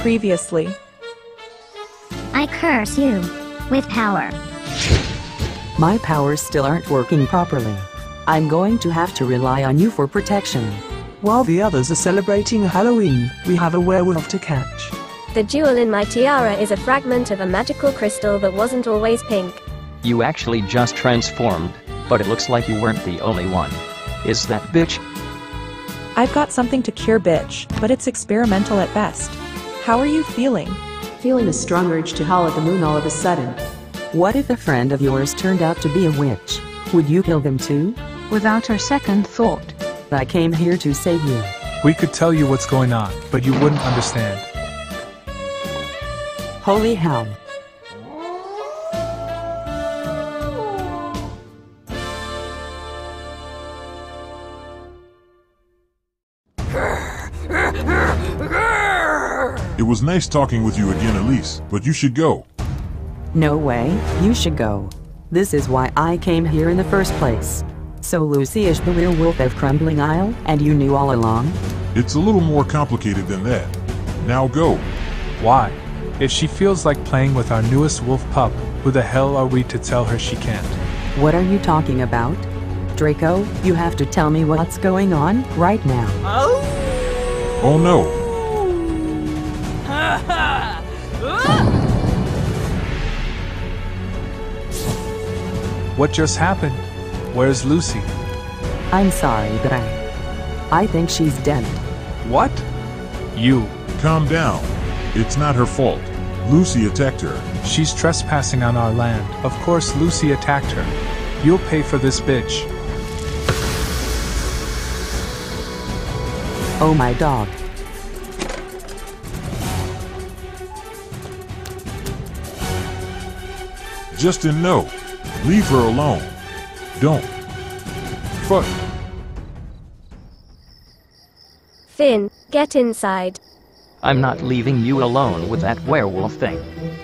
previously. I curse you. With power. My powers still aren't working properly. I'm going to have to rely on you for protection. While the others are celebrating Halloween, we have a werewolf to catch. The jewel in my tiara is a fragment of a magical crystal that wasn't always pink. You actually just transformed, but it looks like you weren't the only one. Is that bitch? I've got something to cure bitch, but it's experimental at best. How are you feeling? Feeling a strong urge to howl at the moon all of a sudden. What if a friend of yours turned out to be a witch? Would you kill them too? Without a second thought. I came here to save you. We could tell you what's going on, but you wouldn't understand. Holy hell. It was nice talking with you again, Elise, but you should go. No way, you should go. This is why I came here in the first place. So Lucy is the werewolf of Crumbling Isle, and you knew all along? It's a little more complicated than that. Now go. Why? If she feels like playing with our newest wolf pup, who the hell are we to tell her she can't? What are you talking about? Draco, you have to tell me what's going on right now. Oh no. What just happened? Where's Lucy? I'm sorry, but I think she's dead. What? You. Calm down. It's not her fault. Lucy attacked her. She's trespassing on our land. Of course Lucy attacked her. You'll pay for this bitch. Oh my dog. Justin, no. Leave her alone. Don't. Fuck. Finn, get inside. I'm not leaving you alone with that werewolf thing.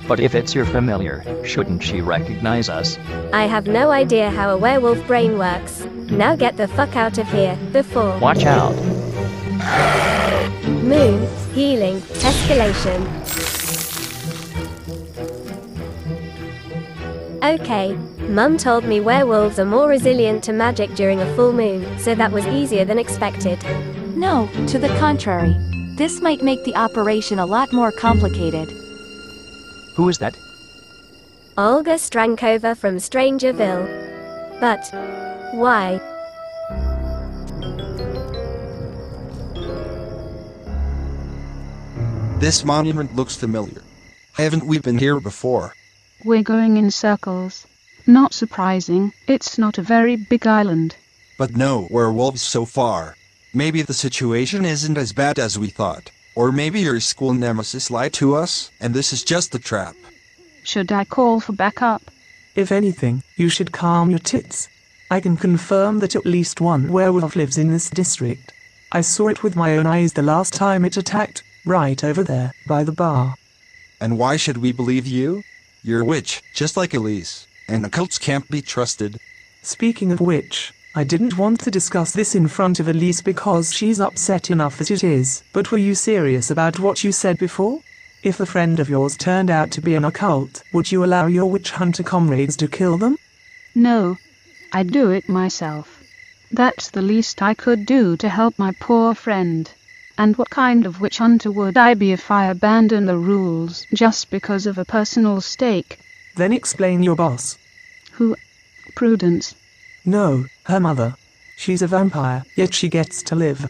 But if it's your familiar, shouldn't she recognize us? I have no idea how a werewolf brain works. Now get the fuck out of here, before— Watch out. Moon, healing, escalation. Okay, Mum told me werewolves are more resilient to magic during a full moon, so that was easier than expected. No, to the contrary. This might make the operation a lot more complicated. Who is that? Olga Strankova from Strangerville. But why? This monument looks familiar. Haven't we been here before? We're going in circles. Not surprising, it's not a very big island. But no werewolves so far. Maybe the situation isn't as bad as we thought. Or maybe your school nemesis lied to us, and this is just a trap. Should I call for backup? If anything, you should calm your tits. I can confirm that at least one werewolf lives in this district. I saw it with my own eyes the last time it attacked, right over there, by the bar. And why should we believe you? You're a witch, just like Elise, and occults can't be trusted. Speaking of which, I didn't want to discuss this in front of Elise because she's upset enough as it is, but were you serious about what you said before? If a friend of yours turned out to be an occult, would you allow your witch hunter comrades to kill them? No. I'd do it myself. That's the least I could do to help my poor friend. And what kind of witch hunter would I be if I abandoned the rules just because of a personal stake? Then explain your boss. Who? Prudence. No, her mother. She's a vampire, yet she gets to live.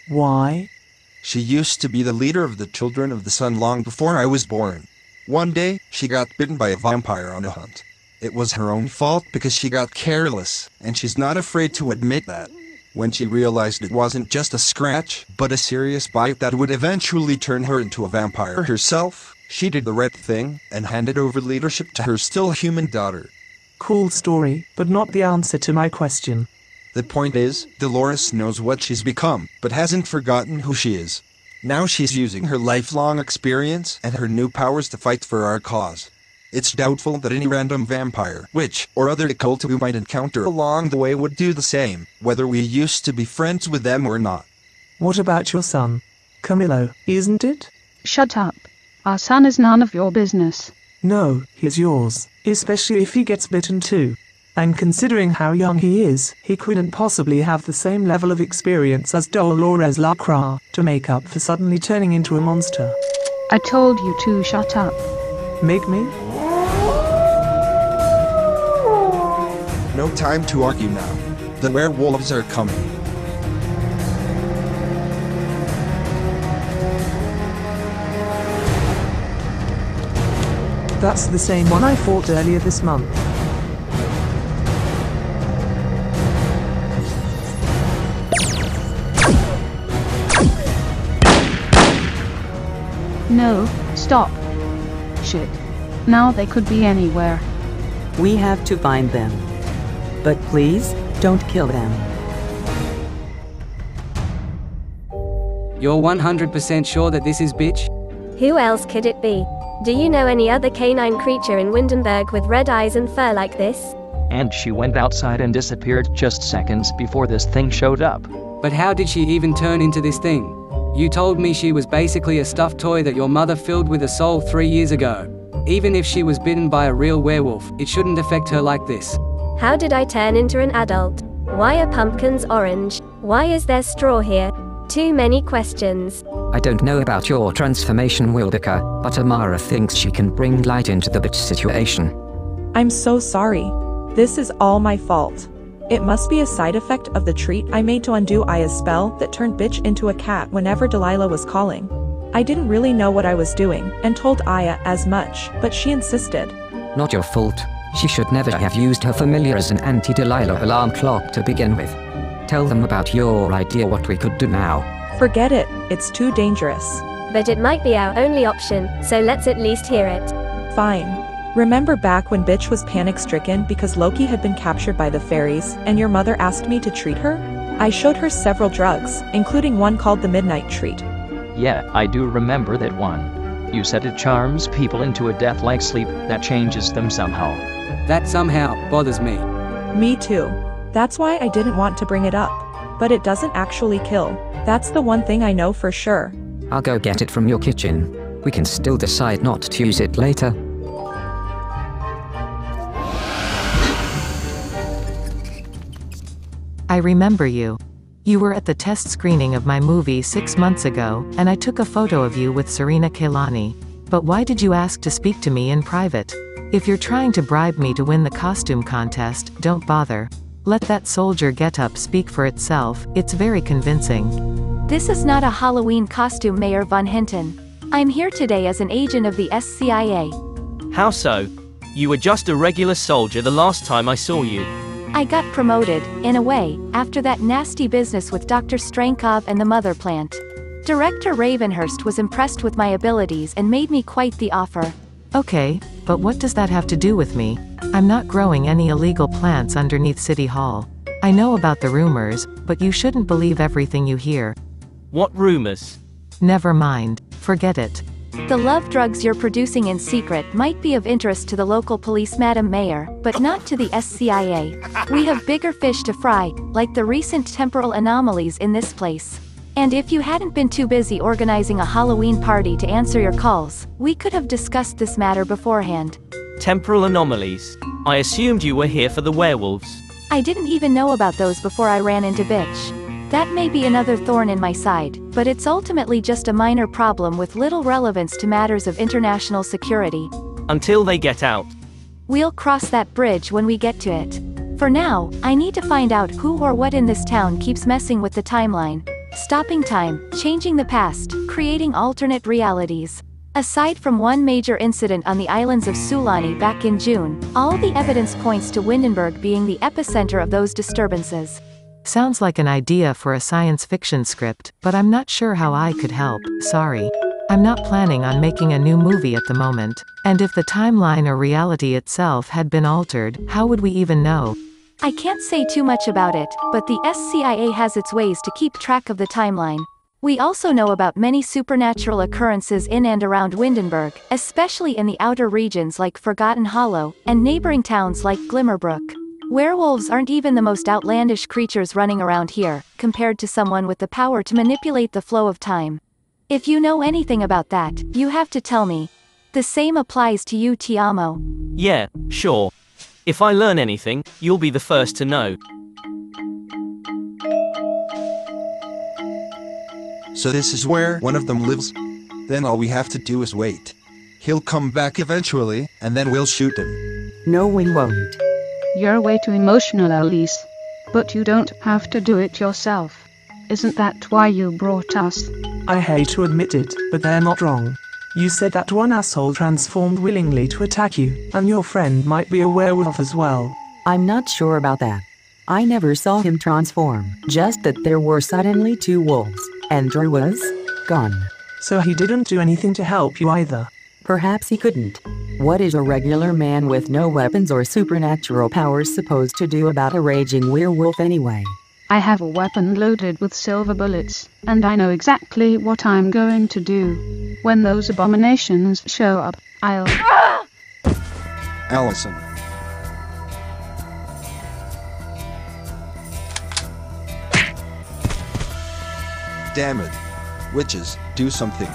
Why? She used to be the leader of the Children of the Sun long before I was born. One day, she got bitten by a vampire on a hunt. It was her own fault because she got careless, and she's not afraid to admit that. When she realized it wasn't just a scratch, but a serious bite that would eventually turn her into a vampire herself, she did the right thing and handed over leadership to her still human daughter. Cool story, but not the answer to my question. The point is, Dolores knows what she's become, but hasn't forgotten who she is. Now she's using her lifelong experience and her new powers to fight for our cause. It's doubtful that any random vampire, witch, or other occult we might encounter along the way would do the same, whether we used to be friends with them or not. What about your son? Camillo, isn't it? Shut up. Our son is none of your business. No, he's yours, especially if he gets bitten too. And considering how young he is, he couldn't possibly have the same level of experience as Dolores Lacroix to make up for suddenly turning into a monster. I told you to shut up. Make me? No time to argue now. The werewolves are coming. That's the same one I fought earlier this month. No, stop. Shit. Now they could be anywhere. We have to find them. But please, don't kill them. You're 100% sure that this is bitch? Who else could it be? Do you know any other canine creature in Windenburg with red eyes and fur like this? And she went outside and disappeared just seconds before this thing showed up. But how did she even turn into this thing? You told me she was basically a stuffed toy that your mother filled with a soul 3 years ago. Even if she was bitten by a real werewolf, it shouldn't affect her like this. How did I turn into an adult? Why are pumpkins orange? Why is there straw here? Too many questions. I don't know about your transformation, Wilbica, but Amara thinks she can bring light into the bitch situation. I'm so sorry. This is all my fault. It must be a side effect of the treat I made to undo Aya's spell that turned bitch into a cat whenever Delilah was calling. I didn't really know what I was doing and told Aya as much, but she insisted. Not your fault. She should never have used her familiar as an anti-Delilah alarm clock to begin with. Tell them about your idea what we could do now. Forget it, it's too dangerous. But it might be our only option, so let's at least hear it. Fine. Remember back when bitch was panic-stricken because Loki had been captured by the fairies, and your mother asked me to treat her? I showed her several drugs, including one called the Midnight Treat. Yeah, I do remember that one. You said it charms people into a death-like sleep that changes them somehow. That somehow bothers me. Me too. That's why I didn't want to bring it up. But it doesn't actually kill. That's the one thing I know for sure. I'll go get it from your kitchen. We can still decide not to use it later. I remember you. You were at the test screening of my movie 6 months ago, and I took a photo of you with Serena Kailani. But why did you ask to speak to me in private? If you're trying to bribe me to win the costume contest, don't bother. Let that soldier getup speak for itself, it's very convincing. This is not a Halloween costume, Mayor von Hinten. I'm here today as an agent of the SCIA. How so? You were just a regular soldier the last time I saw you. I got promoted, in a way, after that nasty business with Dr. Strankov and the mother plant. Director Ravenhurst was impressed with my abilities and made me quite the offer. Okay, but what does that have to do with me? I'm not growing any illegal plants underneath City Hall. I know about the rumors, but you shouldn't believe everything you hear. What rumors? Never mind, forget it. The love drugs you're producing in secret might be of interest to the local police, Madam Mayor, but not to the SCIA. We have bigger fish to fry, like the recent temporal anomalies in this place. And if you hadn't been too busy organizing a Halloween party to answer your calls, we could have discussed this matter beforehand. Temporal anomalies. I assumed you were here for the werewolves. I didn't even know about those before I ran into bitch. That may be another thorn in my side, but it's ultimately just a minor problem with little relevance to matters of international security. Until they get out. We'll cross that bridge when we get to it. For now, I need to find out who or what in this town keeps messing with the timeline. Stopping time, changing the past, creating alternate realities. Aside from one major incident on the islands of Sulani back in June, all the evidence points to Windenburg being the epicenter of those disturbances. Sounds like an idea for a science fiction script, but I'm not sure how I could help, sorry. I'm not planning on making a new movie at the moment, and if the timeline or reality itself had been altered, how would we even know? I can't say too much about it, but the SCIA has its ways to keep track of the timeline. We also know about many supernatural occurrences in and around Windenburg, especially in the outer regions like Forgotten Hollow, and neighboring towns like Glimmerbrook. Werewolves aren't even the most outlandish creatures running around here, compared to someone with the power to manipulate the flow of time. If you know anything about that, you have to tell me. The same applies to you, Tiamo. Yeah, sure. If I learn anything, you'll be the first to know. So this is where one of them lives? Then all we have to do is wait. He'll come back eventually, and then we'll shoot him. No, we won't. You're way too emotional, Elise. But you don't have to do it yourself. Isn't that why you brought us? I hate to admit it, but they're not wrong. You said that one asshole transformed willingly to attack you, and your friend might be a werewolf as well. I'm not sure about that. I never saw him transform, just that there were suddenly 2 wolves, and Drew was gone. So he didn't do anything to help you either. Perhaps he couldn't. What is a regular man with no weapons or supernatural powers supposed to do about a raging werewolf anyway? I have a weapon loaded with silver bullets, and I know exactly what I'm going to do. When those abominations show up, I'll... Allison. Damn it. Witches, do something.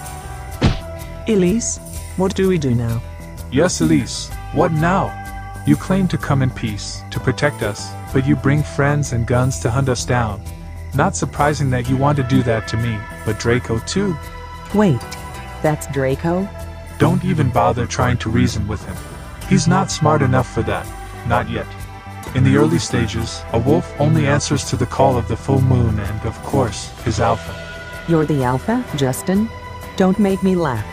Elise, what do we do now? Yes, Elise, what now? You claim to come in peace, to protect us, but you bring friends and guns to hunt us down. Not surprising that you want to do that to me, but Draco too. Wait, that's Draco? Don't even bother trying to reason with him. He's not smart enough for that, not yet. In the early stages, a wolf only answers to the call of the full moon and, of course, his alpha. You're the alpha, Justin? Don't make me laugh.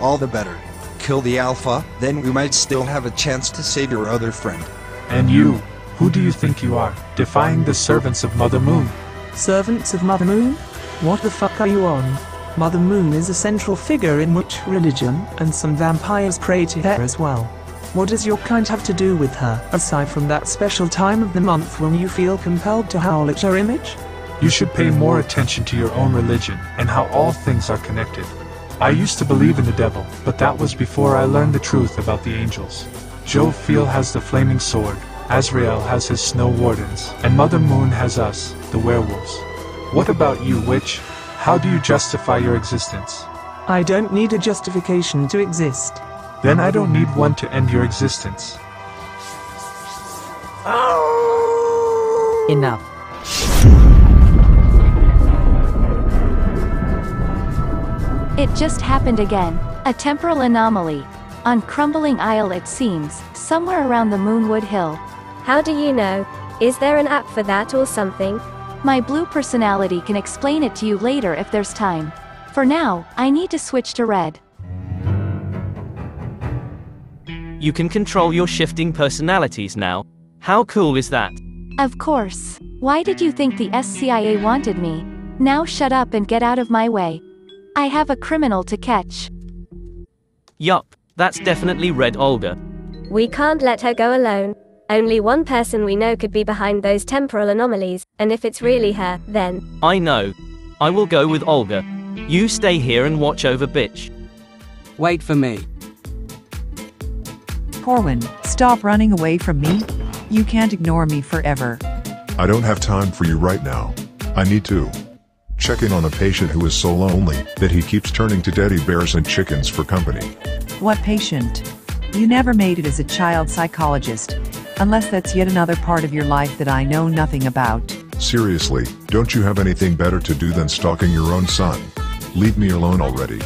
All the better. Kill the alpha, then we might still have a chance to save your other friend. And you, who do you think you are, defying the servants of Mother Moon? Servants of Mother Moon? What the fuck are you on? Mother Moon is a central figure in witch religion, and some vampires pray to her as well. What does your kind have to do with her, aside from that special time of the month when you feel compelled to howl at her image? You should pay more attention to your own religion, and how all things are connected. I used to believe in the devil, but that was before I learned the truth about the angels. Jophiel has the flaming sword, Azrael has his snow wardens, and Mother Moon has us, the werewolves. What about you, witch? How do you justify your existence? I don't need a justification to exist. Then I don't need one to end your existence. Enough. It just happened again. A temporal anomaly. On Crumbling Isle it seems, somewhere around the Moonwood Hill. How do you know? Is there an app for that or something? My blue personality can explain it to you later if there's time. For now, I need to switch to red. You can control your shifting personalities now. How cool is that? Of course. Why did you think the SCIA wanted me? Now shut up and get out of my way. I have a criminal to catch. Yup, that's definitely Red Olga. We can't let her go alone. Only one person we know could be behind those temporal anomalies, and if it's really her, then... I know. I will go with Olga. You stay here and watch over bitch. Wait for me. Corwin, stop running away from me. You can't ignore me forever. I don't have time for you right now. I need to check in on a patient who is so lonely that he keeps turning to teddy bears and chickens for company. What patient? You never made it as a child psychologist. Unless that's yet another part of your life that I know nothing about. Seriously, don't you have anything better to do than stalking your own son? Leave me alone already.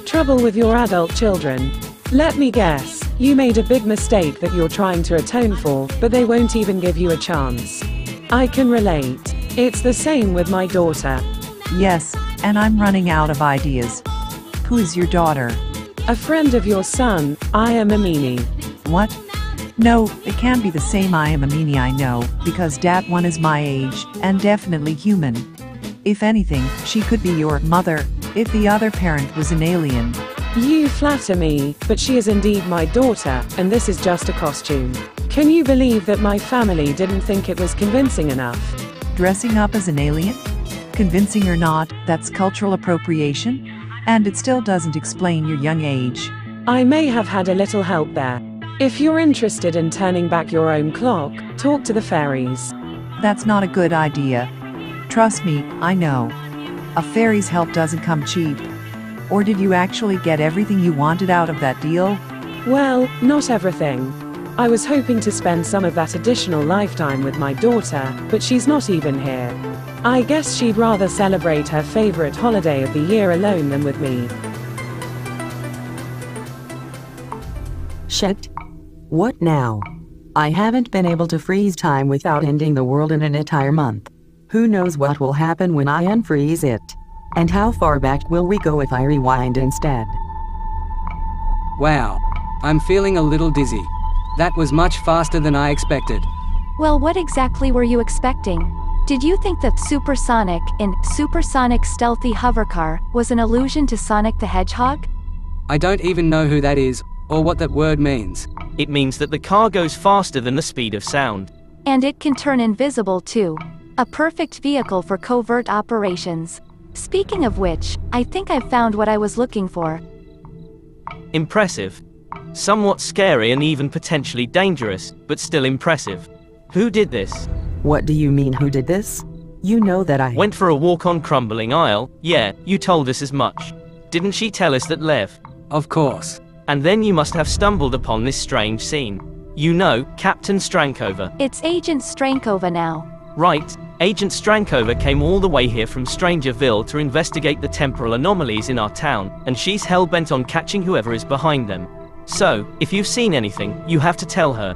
Trouble with your adult children. Let me guess, you made a big mistake that you're trying to atone for, but they won't even give you a chance. I can relate. It's the same with my daughter. Yes, and I'm running out of ideas. Who is your daughter? A friend of your son, Aya Mammini. What? No, it can't be the same Aya Mammini I know, because that one is my age, and definitely human. If anything, she could be your mother, if the other parent was an alien. You flatter me, but she is indeed my daughter, and this is just a costume. Can you believe that my family didn't think it was convincing enough? Dressing up as an alien? Convincing or not, that's cultural appropriation, and it still doesn't explain your young age. I may have had a little help there. If you're interested in turning back your own clock, talk to the fairies. That's not a good idea. Trust me, I know. A fairy's help doesn't come cheap. Or did you actually get everything you wanted out of that deal? Well, not everything. I was hoping to spend some of that additional lifetime with my daughter, but she's not even here. I guess she'd rather celebrate her favorite holiday of the year alone than with me. Shit. What now? I haven't been able to freeze time without ending the world in an entire month. Who knows what will happen when I unfreeze it? And how far back will we go if I rewind instead? Wow. I'm feeling a little dizzy. That was much faster than I expected. Well, what exactly were you expecting? Did you think the supersonic in Supersonic Stealthy Hovercar was an allusion to Sonic the Hedgehog? I don't even know who that is, or what that word means. It means that the car goes faster than the speed of sound. And it can turn invisible too. A perfect vehicle for covert operations. Speaking of which, I think I've found what I was looking for. Impressive. Somewhat scary and even potentially dangerous, but still impressive. Who did this? What do you mean, who did this? You know that I went for a walk on Crumbling Isle. Yeah, you told us as much. Didn't she tell us that Lev? Of course. And then you must have stumbled upon this strange scene. You know, Captain Strankova. It's Agent Strankova now. Right, Agent Strankova came all the way here from Strangerville to investigate the temporal anomalies in our town, and she's hell-bent on catching whoever is behind them. So, if you've seen anything, you have to tell her.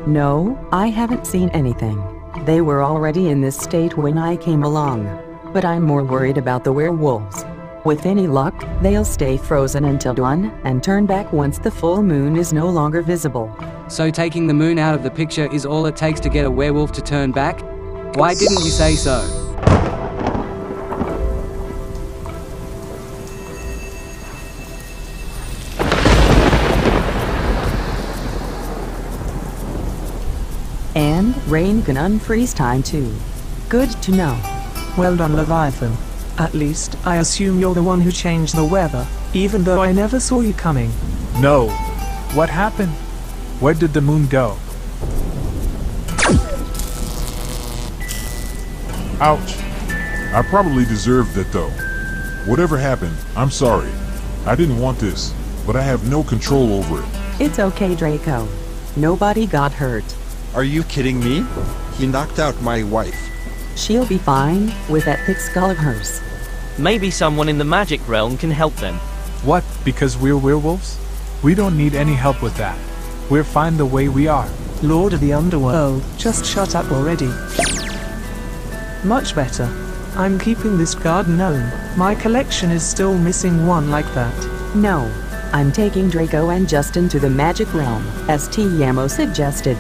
No, I haven't seen anything. They were already in this state when I came along. But I'm more worried about the werewolves. With any luck, they'll stay frozen until dawn and turn back once the full moon is no longer visible. So taking the moon out of the picture is all it takes to get a werewolf to turn back? Why didn't you say so? And rain can unfreeze time too. Good to know. Well done, Leviathan. At least, I assume you're the one who changed the weather, even though I never saw you coming. No. What happened? Where did the moon go? Ouch. I probably deserved that though. Whatever happened, I'm sorry. I didn't want this, but I have no control over it. It's okay, Draco. Nobody got hurt. Are you kidding me? He knocked out my wife. She'll be fine with that thick skull of hers. Maybe someone in the magic realm can help them. What, because we're werewolves? We don't need any help with that. We're fine the way we are. Lord of the Underworld, just shut up already. Much better. I'm keeping this garden gnome. My collection is still missing one like that. No. I'm taking Draco and Justin to the magic realm, as Tiamo suggested.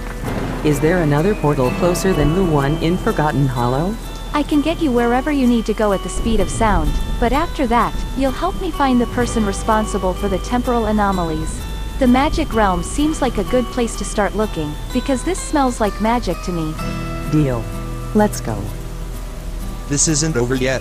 Is there another portal closer than the one in Forgotten Hollow? I can get you wherever you need to go at the speed of sound, but after that, you'll help me find the person responsible for the temporal anomalies. The magic realm seems like a good place to start looking, because this smells like magic to me. Deal. Let's go. This isn't over yet.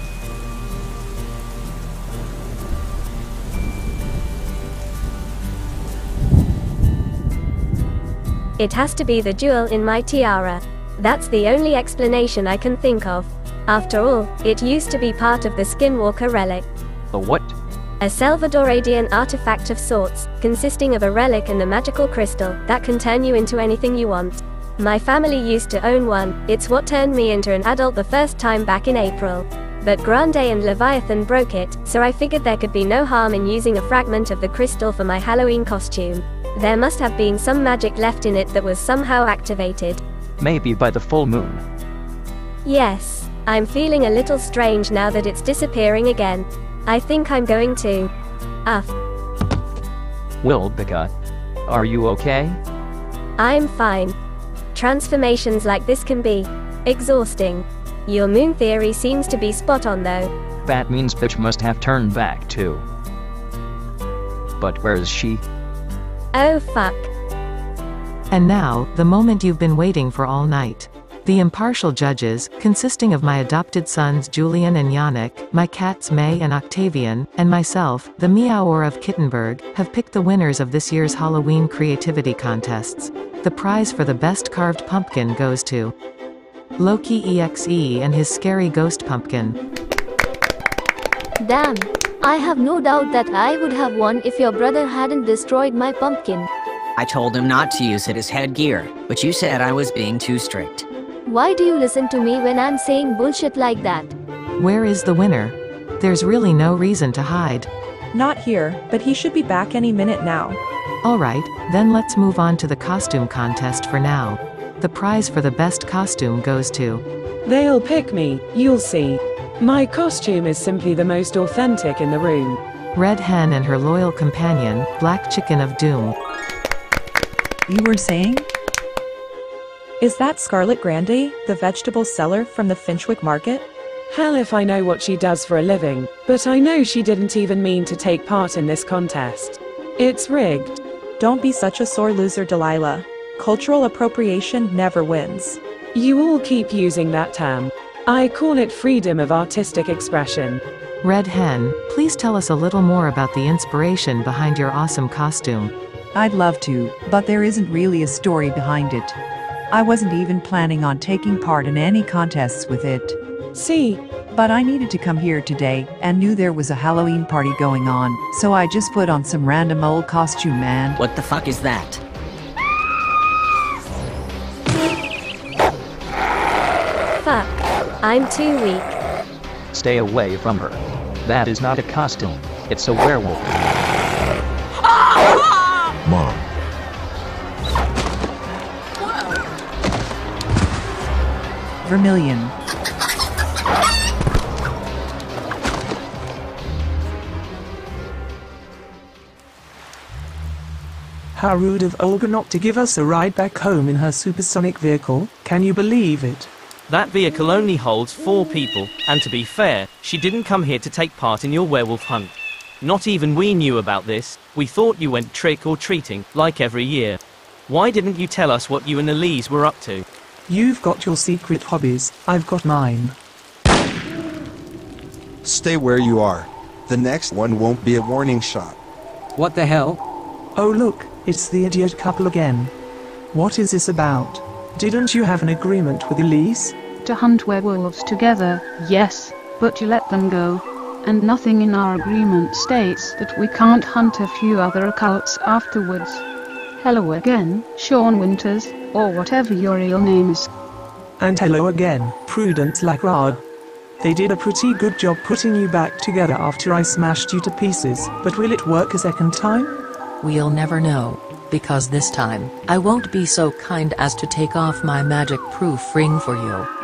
It has to be the jewel in my tiara. That's the only explanation I can think of. After all, it used to be part of the Skinwalker relic. The what? A Salvadoradian artifact of sorts, consisting of a relic and a magical crystal that can turn you into anything you want. My family used to own one. It's what turned me into an adult the first time back in April. But Grande and Leviathan broke it, so I figured there could be no harm in using a fragment of the crystal for my Halloween costume. There must have been some magic left in it that was somehow activated. Maybe by the full moon. Yes, I'm feeling a little strange now that it's disappearing again. I think I'm going to... Wilbica, are you okay? I'm fine. Transformations like this can be exhausting. Your moon theory seems to be spot on though. That means bitch must have turned back too. But where is she? Oh fuck. And now, the moment you've been waiting for all night. The impartial judges, consisting of my adopted sons Julian and Yannick, my cats May and Octavian, and myself, the Meower of Kittenberg, have picked the winners of this year's Halloween creativity contests. The prize for the best carved pumpkin goes to Loki EXE and his scary ghost pumpkin. Damn. I have no doubt that I would have won if your brother hadn't destroyed my pumpkin. I told him not to use it as headgear, but you said I was being too strict. Why do you listen to me when I'm saying bullshit like that? Where is the winner? There's really no reason to hide. Not here, but he should be back any minute now. Alright, then let's move on to the costume contest for now. The prize for the best costume goes to... They'll pick me, you'll see. My costume is simply the most authentic in the room. Red Hen and her loyal companion, Black Chicken of Doom. You were saying? Is that Scarlet Grande, the vegetable seller from the Finchwick Market? Hell if I know what she does for a living, but I know she didn't even mean to take part in this contest. It's rigged. Don't be such a sore loser, Delilah. Cultural appropriation never wins. You all keep using that term. I call it freedom of artistic expression. Red Hen, please tell us a little more about the inspiration behind your awesome costume. I'd love to, but there isn't really a story behind it. I wasn't even planning on taking part in any contests with it. See? But I needed to come here today, and knew there was a Halloween party going on, so I just put on some random old costume and... What the fuck is that? Fuck. I'm too weak. Stay away from her. That is not a costume. It's a werewolf. Mom. Vermilion. How rude of Olga not to give us a ride back home in her supersonic vehicle. Can you believe it? That vehicle only holds 4 people, and to be fair, she didn't come here to take part in your werewolf hunt. Not even we knew about this. We thought you went trick-or-treating, like every year. Why didn't you tell us what you and Elise were up to? You've got your secret hobbies, I've got mine. Stay where you are. The next one won't be a warning shot. What the hell? Oh look, it's the idiot couple again. What is this about? Didn't you have an agreement with Elise? To hunt werewolves together, yes, but you let them go. And nothing in our agreement states that we can't hunt a few other occults afterwards. Hello again, Sean Winters, or whatever your real name is. And hello again, Prudence Lacrade. They did a pretty good job putting you back together after I smashed you to pieces, but will it work a second time? We'll never know, because this time, I won't be so kind as to take off my magic-proof ring for you.